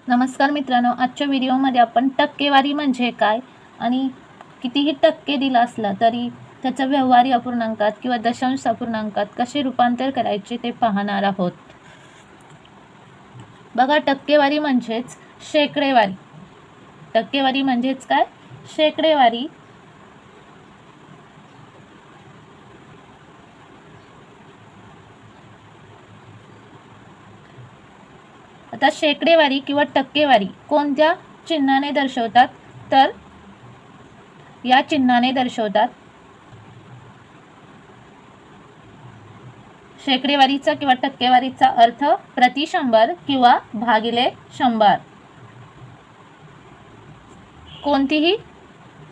नमस्कार मित्रांनो, आजच्या व्हिडिओमध्ये आपण टक्केवारी म्हणजे काय आणि कितीही टक्के दिला असला तरी त्याचं व्यवहारी अपूर्णांकात किंवा दशांश अपूर्णांकात कसे रूपांतर करायचे ते पाहणार आहोत। बघा, टक्केवारी म्हणजेच शेकडेवारी। टक्केवारी म्हणजेच काय? शेकडेवारी। आता शेकडेवारी किंवा टक्केवारी कोणत्या चिन्हाने दर्शवतात? तर या चिन्हाने दर्शवतात। शेकडेवारीचा किंवा टक्केवारीचा अर्थ प्रति 100 किंवा भागिले 100। कोणतीही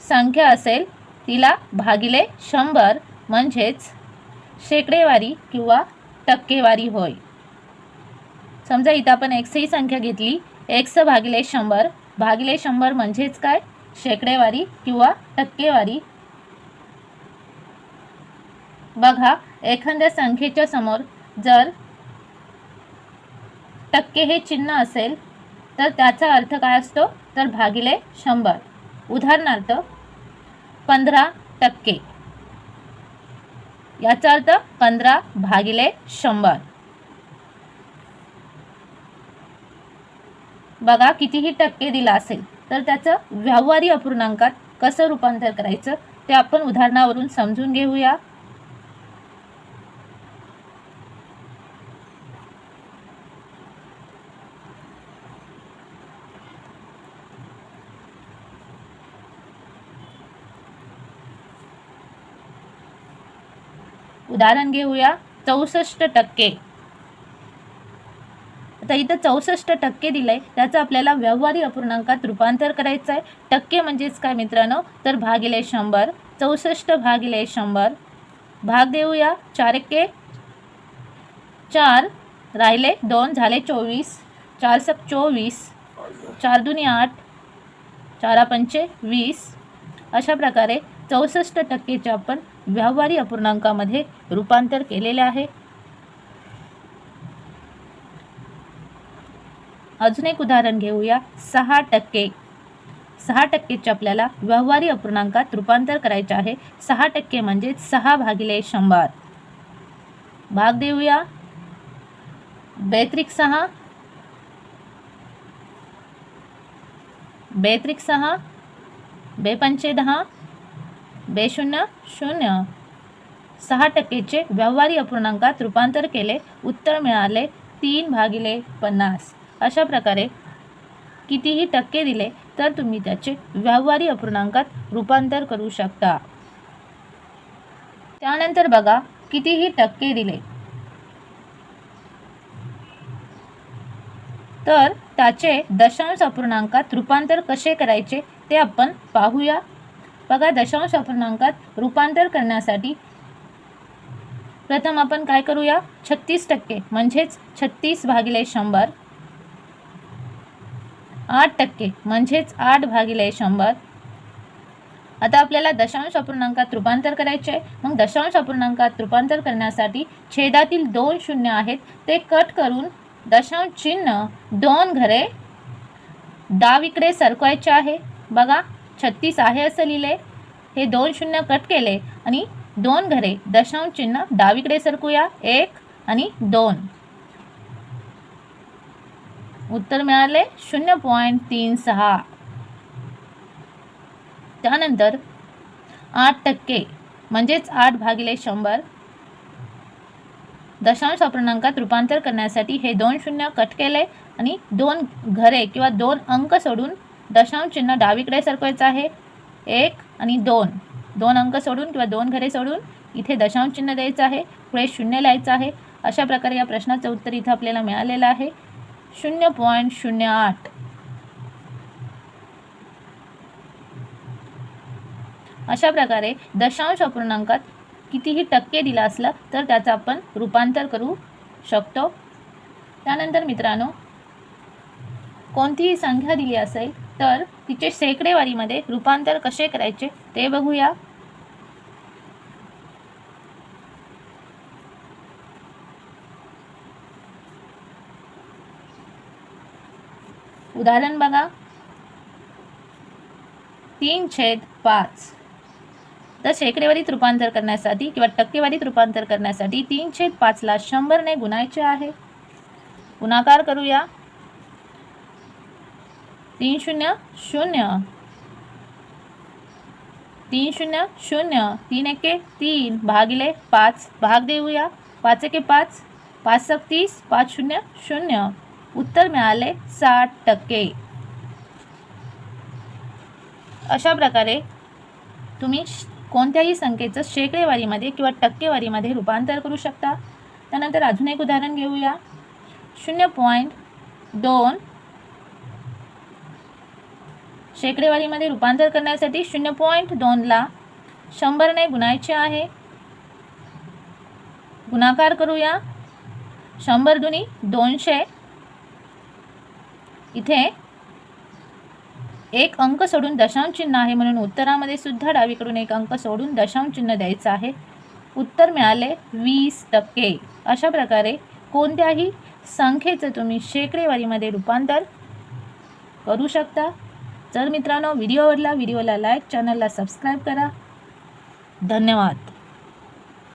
संख्या असेल तिला भागिले 100 म्हणजेच शेकडेवारी किंवा टक्केवारी होय। समजा इथं आपण x ही संख्या घेतली, x भागिले 100 भागिले 100 म्हणजेच काय? शेकडेवारी किंवा टक्केवारी। बघा, एखाद्या संख्येच्या समोर जर टक्के हे चिन्ह असेल तर त्याचा अर्थ काय असतो? तर भागिले 100। उदाहरणार्थ 15%, याचा अर्थ 15 भागिले 100। बघा, कितीही टक्के दिला असेल तर त्याचं व्यवहारी अपूर्णांकात कसं रूपांतर करायचं ते आपण उदाहरणावरून समजून घेऊया। उदाहरण घेऊया 64%। आता इथं 64% दिलंय, त्याचं आपल्याला व्यवहारी अपूर्णांकात रूपांतर करायचं आहे। टक्के म्हणजेच काय मित्रांनो? तर भागिले 100। 64 भागिले 100 भाग देऊया 4 एक्के 4, राहिले 2, झाले 24, 4 सक 24, 4 दुनी 8, 4 पंचे 20। अशा प्रकारे 64%चे आपण व्यवहारी अपूर्णांकामध्ये रूपांतर केलेले आहे। अजून एक उदाहरण घेऊया 6%। 6%चे आपल्याला व्यवहारी अपूर्णांकात रूपांतर करायचे आहे। 6% म्हणजे 6 भागिले 100। भाग देऊया 2 त्रिक 6, 2 त्रिक 6, 2 पंचे 10, 2 शून्य 0। 6%चे व्यवहारी अपूर्णांकात रूपांतर केले, उत्तर मिळाले 3 भागिले 50। अशा प्रकारे कितीही टक्के दिले तर तुम्ही त्याचे व्यवहारी अपूर्णांकात रूपांतर करू शकता। त्यानंतर बघा, कितीही टक्के दिले तर त्याचे दशांश अपूर्णांकात रूपांतर कसे करायचे ते आपण पाहूया। बघा, दशांश अपूर्णांकात रूपांतर करण्यासाठी प्रथम आपण काय करूया? 36% म्हणजेच 36 भागिले 100। 8% म्हणजेच 8 भागिले 100। आता आपल्याला दशांश अपूर्णांकात रूपांतर करायचे आहे। मग दशांश अपूर्णांकात रूपांतर करण्यासाठी छेदातील 2 शून्य आहेत ते कट करून दशांश चिन्ह 2 घरे डावीकडे सरकवायचे आहे। बघा, 36 आहे असं लिहिले, हे 2 शून्य कट केले आणि 2 घरे दशांश चिन्ह डावीकडे सरकूया, 1 आणि 2। उत्तर मिळाले 0.36। त्यानंतर 8% म्हणजेच 8 भागिले 100। दशांश अपूर्णांकात रूपांतर करण्यासाठी हे 2 शून्य कट केले आणि 2 घरे किंवा 2 अंक सोडून दशांश चिन्ह डावीकडे सरकवायचं आहे, 1 आणि 2। 2 अंक सोडून किंवा 2 घरे सोडून इथे दशांश चिन्ह द्यायचं आहे, पुढे शून्य लिहायचं आहे। अशा प्रकारे या प्रश्नाचं उत्तर इथं आपल्याला मिळालेलं आहे 0.08। अशा प्रकारे दशांश अपूर्णांकात कितीही टक्के दिला असला तर त्याचं आपण रूपांतर करू शकतो। त्यानंतर मित्रांनो, कोणतीही संख्या दिली असेल तर तिचे शेकडेवारीमध्ये रूपांतर कसे करायचे ते बघूया। उदाहरण बघा, 3/5. तर शेकडेवारीत रूपांतर करण्यासाठी किंवा टक्केवारीत रूपांतर करण्यासाठी 3/5ला 100ने गुणायचे आहे. गुणाकार करूया. 3 0 0, 3 0 0, 3 1 3 भागिले 5. भाग देऊया. 5 1 5, 5 7 30, 5 0 0. उत्तर मिळाले 60%. अशा प्रकारे तुम्ही कोणत्याही संख्येचं शेकडेवारीमध्ये किंवा टक्केवारीमध्ये रूपांतर करू शकता. त्यानंतर अजून एक उदाहरण घेऊया. 0.2 शेकडेवारीमध्ये रूपांतर करण्यासाठी 0.2ला 100ने गुणायचे आहे. गुणाकार करूया. 100 दुनी 200. इथे एक अंक सोडून दशांश चिन्ह आहे म्हणून उत्तरामध्ये सुद्धा डावीकडून एक अंक सोडून दशांश चिन्ह द्यायचं आहे. उत्तर मिळाले 20%. अशा प्रकारे कोणत्याही संख्येचं तुम्ही शेकडेवारीमध्ये रूपांतर करू शकता. जर मित्रांनो व्हिडिओ आवडला, व्हिडिओला लाईक, चॅनलला सबस्क्राईब करा. धन्यवाद.